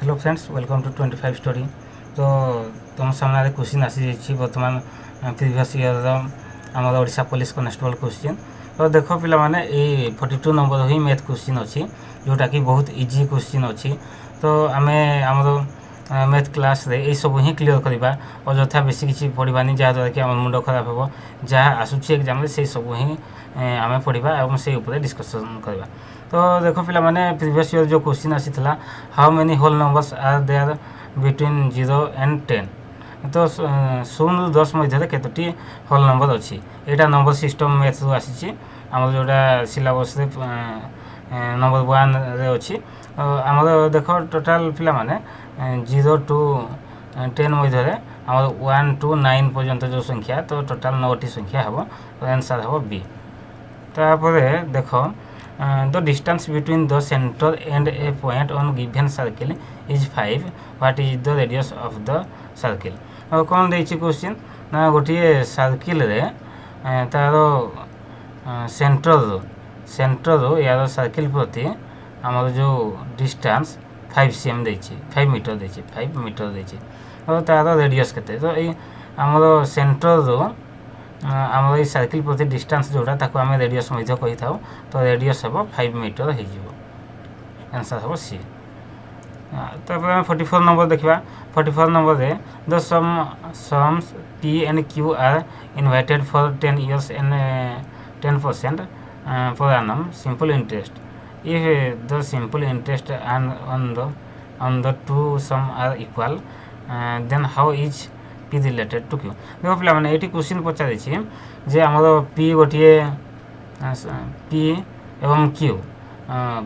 Hello friends welcome to 25 story. तो तुम सामने क्वेश्चन आसी बर्तमान प्रिवियस ईयर आम ओडिशा पुलिस कनेस्टेबल क्वेश्चन। तो देख पिला माने ये 42 नंबर ही मैथ क्वेश्चन अच्छी जोटा कि बहुत इजी क्वेश्चन अच्छी। तो आम आम मैथ क्लास रे ये सब ही क्लीयर करवा अଯଥା बेसी किसी पढ़ानी जहाँद्वारा कि आम मुंड खराब हो जहाँ आसूसी एग्जाम से सब ही आम पढ़ा और से डिस्कसन करवा। तो देख पिला माने प्रीवियस ईयर जो क्वेश्चन आसीला how many whole numbers are there between 0 and 10। तो 0 10 मध्य केतोटी होल नंबर अच्छी यहाँ नंबर सिस्टम मैथ रू आसी आम जोटा सिलेबस नंबर 1 रे अच्छी आम देख टोटाल पिला माने 0 टू 10 मध्य आम 1 टू 9 पर्यंत जो संख्या तो टोटाल 9टी संख्या हम तो आंसर हम बी। तापर देख the distance between the center and a point on given circle is 5. What is the radius of the circle? और कौन देछि क्वेश्चन ना गोटे सर्किल रे तार सेंटर रो यार सर्किल प्रति आमर जो डिस्टेंस 5 cm देछि 5 मीटर देछि 5 मीटर देछि और तार रेडियस केते। तो ये आमर सेंटर रो आम ये सर्किल प्रति डिस्टेंस जोड़ा ताको आम रेडियस कही था तो रेडियस हम 5 मीटर हो आंसर हम सी। तापर आम 44 नंबर देखा 44 नंबर रे the sums P and Q R invited for 10 years and 10% per annum simple interest if the simple interest on the two sum are equal then how is P related to Q. देख पिला माने eighty question पचारि जे आमर P गोटे P एवं Q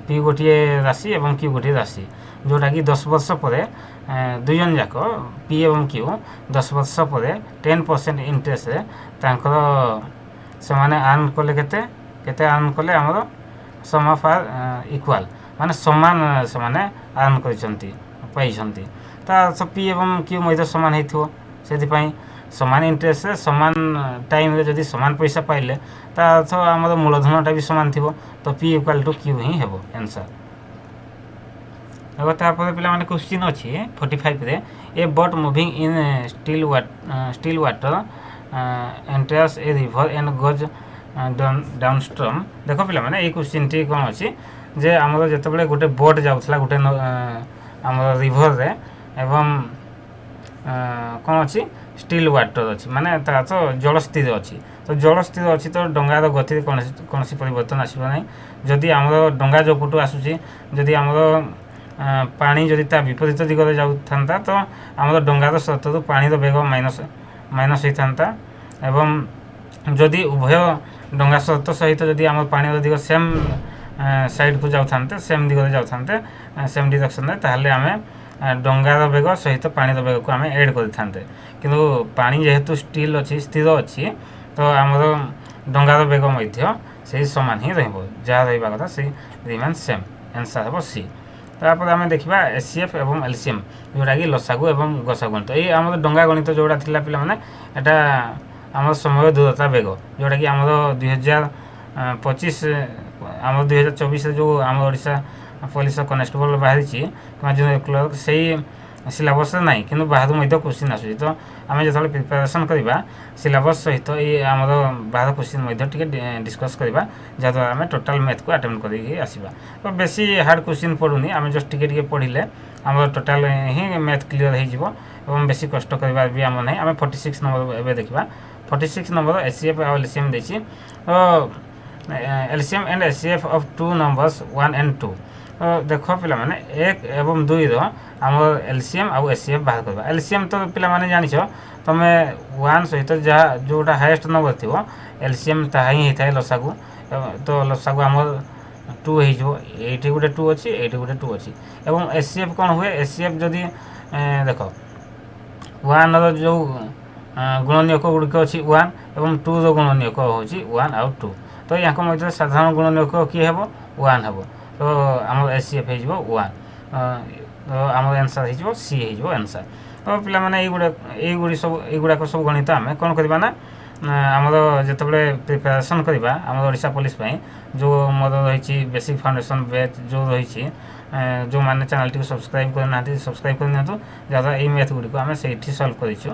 P गोटे राशि एवं Q गोटे राशि जोटा कि 10 वर्ष पर दुईजन जाक पी एवं क्यू 10 वर्ष पर 10% इंटरेस्ट से आर्न कले केते आर्न कले आमर सम ऑफ आर इक्वाल माने समान से आर्न कर पी एवं क्यू मध्य सामान होइथिबो से सामान इंटरेस्ट सामान टाइम रे जदि सामान पैसा पाइले ता अर्थ आमर मूलधनटा भी सामान थी तो पी इक्वाल टू क्यू ही हेबो आंसर। अब तापर पिला माने क्वेश्चन अछि 45 रे ए boat moving in still water enters a river and goes downstream. देखो पिला माने ए क्वेश्चन टी कोन अछि जे आमर जतबेले गोटे बोट जाउथला गोटे आमर रिवर रे एवं कौन अच्छी स्टिल वाटर अच्छी माने तो जल स्थिर अच्छी तो जल स्थिर अच्छी तो डंगार गति कौन परिवर्तन आसना जदि आम डंगा जो पटू आसूसी जदि आम पानी जदि ता विपरीत दिगरे जाता तो आम डंगार स्रोत पानी बेग माइनस होता एवं जदि उभय डंगा स्रोत सहित जदि आम पानी दिग सेम साइड को जाते सेम दिगरे जाते सेम डिरेक्शन ताहले आम डंगार बेग सहित पानी बेग को आम एड करते कि पानी जेहेतु स्टिल अच्छी स्थिर अच्छी तो आमर डंगार बेग से सामान ही रहा रहा कथा से रिमेन सेम आंसर हम सी। तापर आम देखा एसीएफ एवं एलसीएम जोटा कि लसागु एवं गसागु गणित ये आम डंगा गणित जोड़ा थिला पिला माने एटा आम समय दूरता बेग जोटा कि आम 2025 आम 2024 जो आम ओडिशा पुलिस कनेस्टेबल बाहरी क्लर्क से सिलेबस ना कि बाहर क्वेश्चन आसूँ तो आम जो प्रिपेरेसन करवा सिलेबस सहित ये आम बाहर क्वेश्चन डिस्कस करवा जहाँद्वारा आम टोटाल मैथ को अटेम्प्ट करके आसवा। तो बेसी हार्ड क्वेश्चन पड़ूनी आम जस्ट टिके पढ़ले आम टोटाल ही मैथ क्लीयर हो बेसी कष्ट करवा भी आम ना आम 46 नंबर एवं देखा 46 नंबर एसीएफ और एलसीएम देखी तो LCM and ACF of 2 numbers 1 and 2। तो देख पिला माने 1 एवं 2 आम एलसीएम आउ एसीएफ बाहर करवा। एलसीएम तो पिला माने जानिछ तमे 1 सहित जहाँ जोटा हाईएस्ट नंबर थी एलसीएम ताहा ही होता है लसागु तो लसागु आम 2 ये गोटे 2 अच्छी ये गोटे 2 अच्छी एवं एसीएफ कौन हुए एसीएफ जदि देख 1 जो गुणनीयक गुड़िक अच्छी 1 एवं 2 गुणनीयक हूँ 1 आउ 2 तो यहाँ मध्य साधारण गुणनीयक किए हे 1 हे तो आम एसीएफ हो 1 तो आम आंसर हो सी हो आंसर। तो पिला माने युड़ाक सब गणित आम कौन करवा ना ଆମର ଯେତେବେଳେ ପ୍ରିପାରେସନ୍ କରିବା ଆମର ଓଡ଼ିଶା ପୋଲିସ ପାଇଁ ଯେଉଁ ମୋର ରହିଛି ବେସିକ୍ ଫାଉଣ୍ଡେସନ୍ ବ୍ୟାଚ୍ ଯେଉଁ ରହିଛି ଯେଉଁମାନେ ଚ୍ୟାନେଲଟିକୁ ସବସ୍କ୍ରାଇବ୍ କରିନାହାନ୍ତି ସବସ୍କ୍ରାଇବ୍ କରିନିଅନ୍ତୁ ଯାହାଦ୍ୱାରା ଏଇ ମ୍ୟାଥ୍ ଗୁଡ଼ିକୁ ଆମେ ସେଇଠି ସଲ୍ଭ କରିଛୁ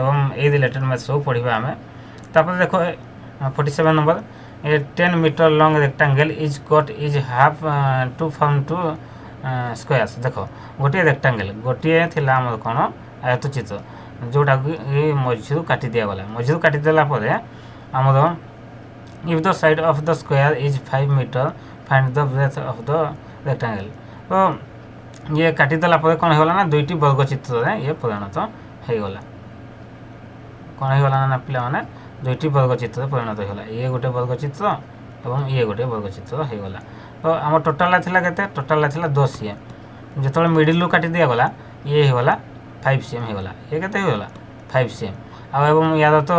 ଏବଂ ଏଇ ରିଲେଟେଡ୍ ମ୍ୟାଥ୍ ସବୁ ପଢ଼ିବା ଆମେ। ତାପରେ ଦେଖ 47 number a 10 meter long rectangle is cut is half to form two squares. देख गोटे रेक्टांगल गोटे थिला हमर कोन आयतचित्र जोटा ए मझिरु काटी दिया गला मझिरु काटी देला परे हमर if the side of the square is 5 meter find the breadth of the rectangle. तो ये काटी देला परे कोन होला ना दुईटी वर्ग चित्र रे ये परिणत हे गला कोन हे गला ना पिला माने दुईटी वर्गचित्र परिणत होगा ये गोटे वर्गचित्र और ये गोटे वर्गचित्र होगा। तो आम टोटाल थिला केते टोटाल थिला 10 cm जो मिडिल काटी दिया गला ये होगा 5 cm होगा ये केते होगा 5 cm आम यार तो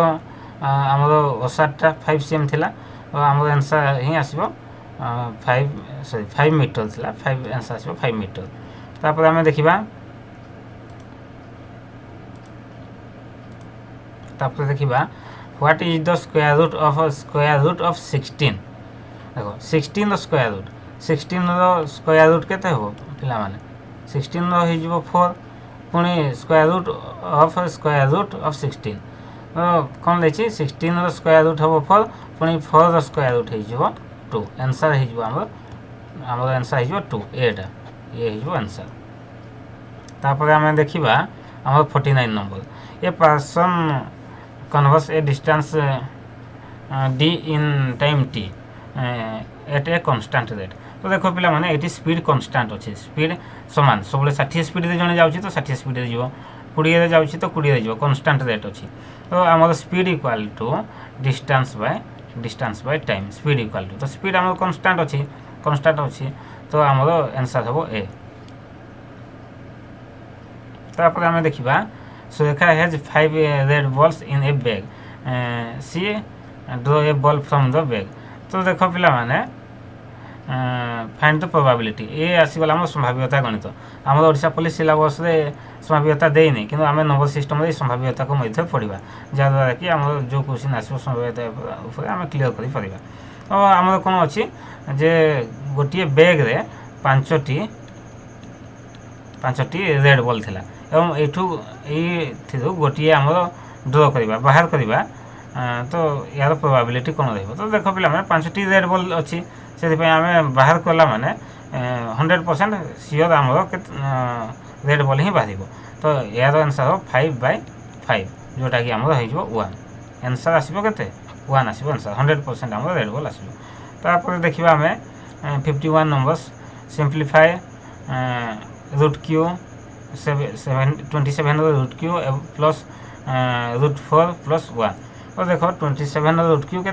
आमर ओसारटा 5 cm थिला और आम आंसर ही आसो 5 मीटर थिला 5 आंसर आसो 5 मीटर। तापर आम देखा what is the square root of 16। देखो 16 स्क्वायर रूट 16 स्क्वायर रूट केते हो पिला माने 16 हो 4 पुणी स्क्वायर रूट ऑफ 16 तो कौन देखिए 16 स्क्वायर रूट हम 4 पुणी 4 स्क्वायर रूट हो 2 आंसर हो आंसर हो 2 एटा ये हो आंसर। तापर आम देखा आम 49 number a person converse a distance d in time t at a constant rate। तो देखो पिला माने एटी स्पीड कांस्टेंट अच्छे स्पीड समान सब 60 स्पीड जन जाऊँगी तो 60 स्पीड जीव 20 जाऊँगी तो 20 जीव कांस्टेंट रेट अच्छी। तो आम speed equal to distance by time speed equal to तो स्पीड आम कांस्टेंट अच्छी तो आम आंसर हम ए। तापर आम देखा Surekha has 5 red balls in a bag she draw a ball from the bag. तो देख पिला माने फाइंड द प्रोबेबिलिटी ये आसीगला आम संभाव्यता गणित आम ओडिशा पुलिस सिलेबस रे संभाव्यता देनी कि आम नंबर सिस्टम रे संभाव्यता को मध्य पढ़ा जहाँद्वारा कि आम जो क्वेश्चन आसो संभाव्यता आम क्लियर कर पारिबा। और आम कौन अच्छी जे गोटे बैग रे 5टी रेड बॉल थिला एवं एठू गोटे आम ड्र करवा बाहर करवा तो यार प्रोबेबिलिटी कौन रही। तो देख पिला माने 5टी रेड बॉल अच्छी से आम बाहर कला माने 100% सियोर आम रेड बॉल ही बाहर। तो यार आंसर हो 5/5 जोटा कि आमर हो 1 आंसर आसो के 1 आसो आंसर 100% आम रेड बॉल आसो। तापर देखा आम 51 numbers simplify root Q 27 root Q plus root 4 plus 1। तो देख 27 रूट क्यू के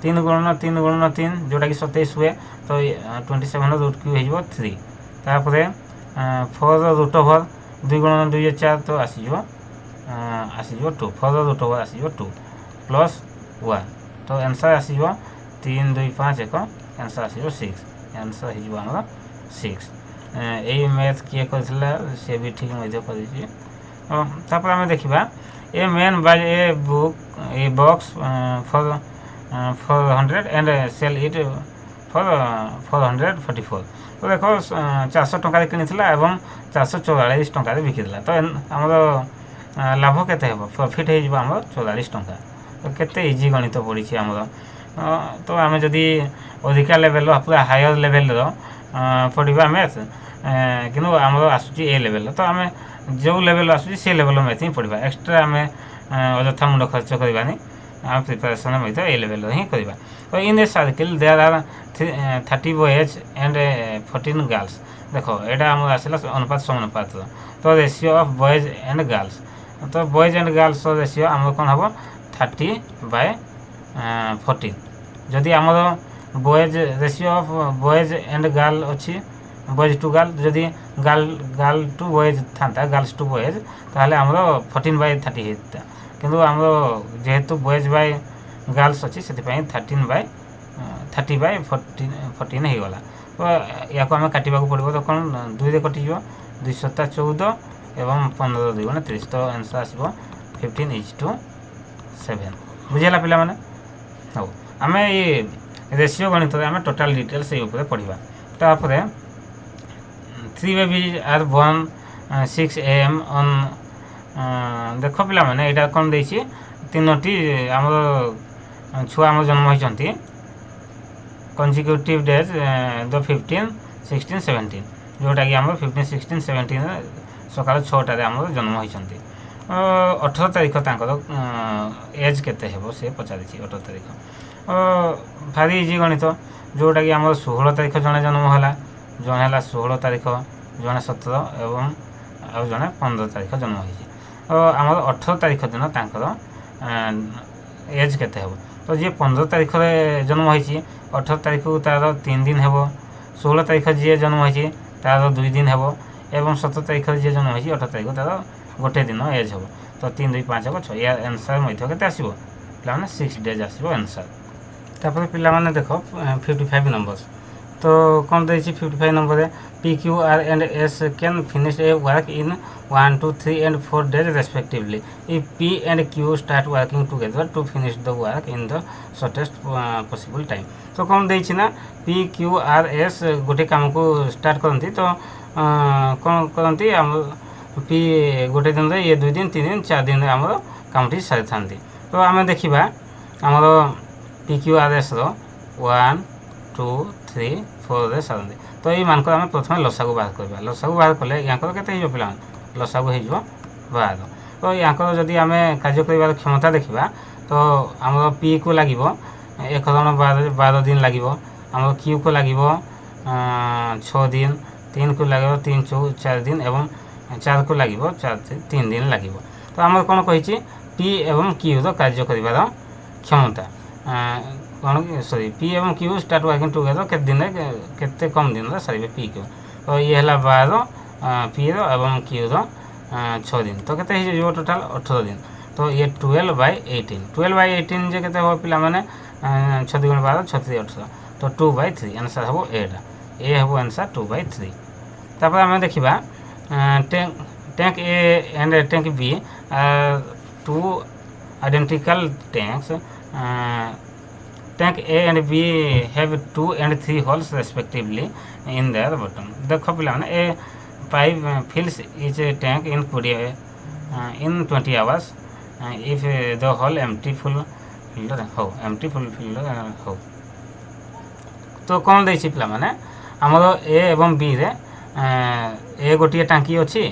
3 गुणन 3 जोटा कि 27 हुए तो 27 रूट क्यू हो 3। तापर 4 रूट ओवर 2 गुणन 2 4 तो आसीजो 2 4 रूट ओवर आसीजो 2 प्लस 1 तो आंसर आसीजो 3 2 5 1 आंसर आसीजो 6 आंसर हो आम 6। यही मैथ किए करथिला से भी ठीक मध्य करिछि। तापर आम देखा a man buy a book a box for 400 and sell it for 444। तो देखो 400 टंका किनी एवं 444 टंका बिकिला तो आमर लाभ केते हेबो प्रॉफिट हो 44 टंका। तो केते इजी गणित पड़ी आमर। तो आम जदि अधिका लेवल पूरा हायर लेवल पढ़ा मैथ कि आम आसूँ ए लेवल तो आम जो लेवल आसूँ से लेवल मैथ ही पढ़ा एक्सट्रा आम अଯଥା मुंड खर्च करवानी आम प्रिपेरेसन ए लेवल ही करवा। तो in a circle there are 30 boys and 14 girls. देखो यहाँ आम आसला अनुपात समानुपात तो ratio of boys and girls तो बॉयज एंड गर्ल्स रेशियो आम कौन हम 30/14 जदि आमर boys ratio of boys and girl अच्छी बॉयज टू गर्ल जदि गर्ल टू बॉयज था गर्ल्स टू बॉयज ताहले आमर 14/30 होता किंतु आमर जेहेतु बॉयज बाय गर्ल्स अच्छी से 30/14 हो गला। तो या आम काटा पड़ो तो कौन 2 रे कटिज 2 7 14 एवं 15 2 30 तो आंसर आसो 15:30 7 बुझेगा पिला माने हो आमे ये रेशियो गणित आम टोटाल डिटेल्स ये ऊपर पढ़ा तापर 3 babies are born 6 AM on देख पिला माने एटा कौन देछि तीनोटी हमर छुआ हमर जन्म होइचंती कंसेक्यूटिव डेज द 15 16 17 जोटा कि हमर 15 16 17 सकाल 6टा रे हमर जन्म होइचंती 18 तारिख तांकर एज केते हेबो से पचारि 18 तारिख भारी इजी गणित जोटा कि हमर 16 तारिख जने जन्म होला जने हला 16 तारिख जने 17 एवं आ जने 15 तारिख जन्म होइछि हमर 18 तारिख दिन तांकर एज केते हेबो तो जे 15 तारिख रे जन्म होइछि 18 तारिख को तार 3 दिन हेबो 16 तारिख जे जन्म होइछि तार 2 दिन हेबो एवं 17 तारिख जे जन्म होइछि 18 तारिख तार गोटे दिन एज हेबो तो 3 2 5 6 या आंसर मध्ये केते आसीबो पिला माने 6 डेज आसीबो आंसर तापर पिला माने देखो 55 नंबर्स तो कौन देछि 55 नंबर रे P Q R and S can finish a work in 1 2 3 and 4 days respectively if P and Q start working together to finish the work in the shortest possible time तो कौन देछि ना P Q R S गोटे काम को start करंती तो कौन करंती हम P गोटे दिन रे ये 2 दिन 3 दिन 4 दिन रे हमर कामटी सारि थांती तो आमे देखिबा हमर P Q R S रो 1 2 3 4 रे सारंती तो ये मान को आमे प्रथम लसागु बाहर करबा लसागु बाहर कले यांकर केते हिजो पिला लसागु हिजो बाहर तो यांकर जदी आमे कार्य करबार क्षमता देखिबा तो हमर P को लागिबो 12 दिन लागिबो हमर Q को लागिबो 6 दिन 3 को लागिबो 3 4 दिन एवं 4 को लागिबो 3 दिन लागिबो तो हमर कोन कहिछि P एवं Q रो कार्य करबार क्षमता कौन सॉरी P एवं Q स्टार्ट वर्किंग टुगेदर के दिन केते कम दिन रे सारिबे P Q तो ये हला 12 P रो एवं Q रो 6 दिन तो केते हे जो टोटल 18 दिन तो ये 12/18 जे केते हो पिला माने 6 गुण 12 6 3 18 तो 2/3 आंसर हो एटा ए हो आंसर 2/3 तापर हम देखिबा tank A and tank B two identical tanks tank A and B have 2 and 3 holes respectively in their bottom देखो पिला माने A pipe fills each tank in 20 hours if the hole empty full हो तो कौन देछि पिला माने हमरो A एवं B रे A गोटिए टांकी अछि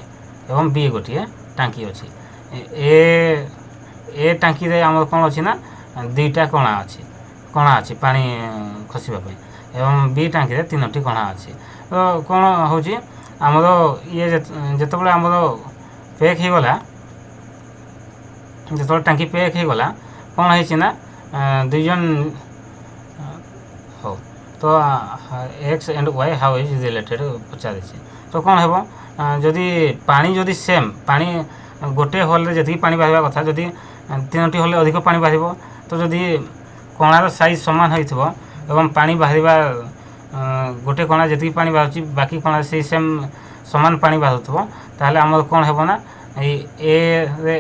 एवं B गोटिए टांकी अछि ए टांकी रे हमर कोन अछि ना दुईटा कोणा अछि पानी खसिबा पई एवं B टांकी रे तीनोटी कोणा अछि तो कोन होछि हमरो ये जते बळे हमरो पैक हे गला जते टांकी पैक हे गला कोन हेछि ना दुई जन हो तो x and y how is related पचा दिछि तो कोन हेबो जदी पानी जदी सेम पानी गोटे होल रे जति पानी बाहिबा कथा जदी तीनोटी होल अधिक पानी बाहिबो तो जदी कोणार साइज समान होइथबो एवं पानी बाहिबा गोटे कोणा जति पानी बाहुची बाकी कोणा से सेम समान पानी बाहुथबो ताले हमर कोन हेबो ना ए रे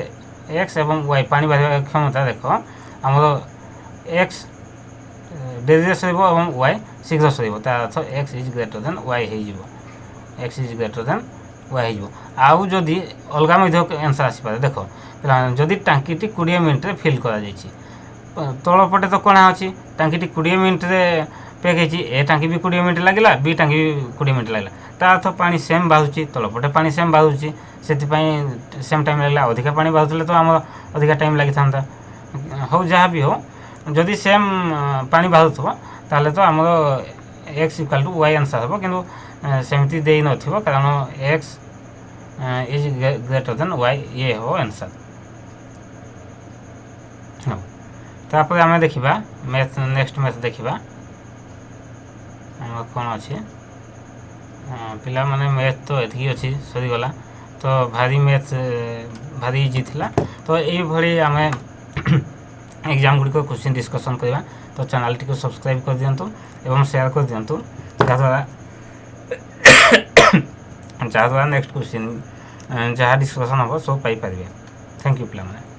x एवं y पानी बाहिबा क्षमता देखो हमर x डेरिया सरिबो एवं y शीघ्र सरिबो ता अर्थ x is greater than y हे जिवो x is greater than y हे जिवो आउ जदी अलगा मध्ये आंसर आसी पारे देखो जदी टांकीटी 20 मिनिट रे फिल करा जायछि तळ पटे तो कोना अछि टांकीटी 20 मिनिट रे पैक हेछि ए टांकी भी 20 मिनिट लागिला बी टांकी भी 20 मिनिट लागिला ता अर्थ पानी सेम बाहुछि तळ पटे पानी सेम बाहुछि सेति पई सेम टाइम लागला अधिका पानी बाहुतले तो हमर अधिका टाइम लागि थांता हो जहा भी हो जदी सेम पानी बाहुथबो ताले तो हमर x = y आंसर हो किंतु सेमति देई नथिबो कारण x is greater than y ये हो आंसर तापर हमें देखिबा मैथ नेक्स्ट मैथ देखिबा हम कोन अछि पिला माने मैथ तो एथि अछि सरी गला तो भारी मैथ भारी इजी थिला तो ए भली हमें एग्जाम गुडी को क्वेश्चन डिस्कशन करबा तो चैनल टी को सब्सक्राइब कर दियंतु एवं शेयर कर दियंतु जहाँ नेक्स्ट क्वेश्चन जहाँ डिस्कशन हो सब पाई पारिबे थैंक यू पिला माने।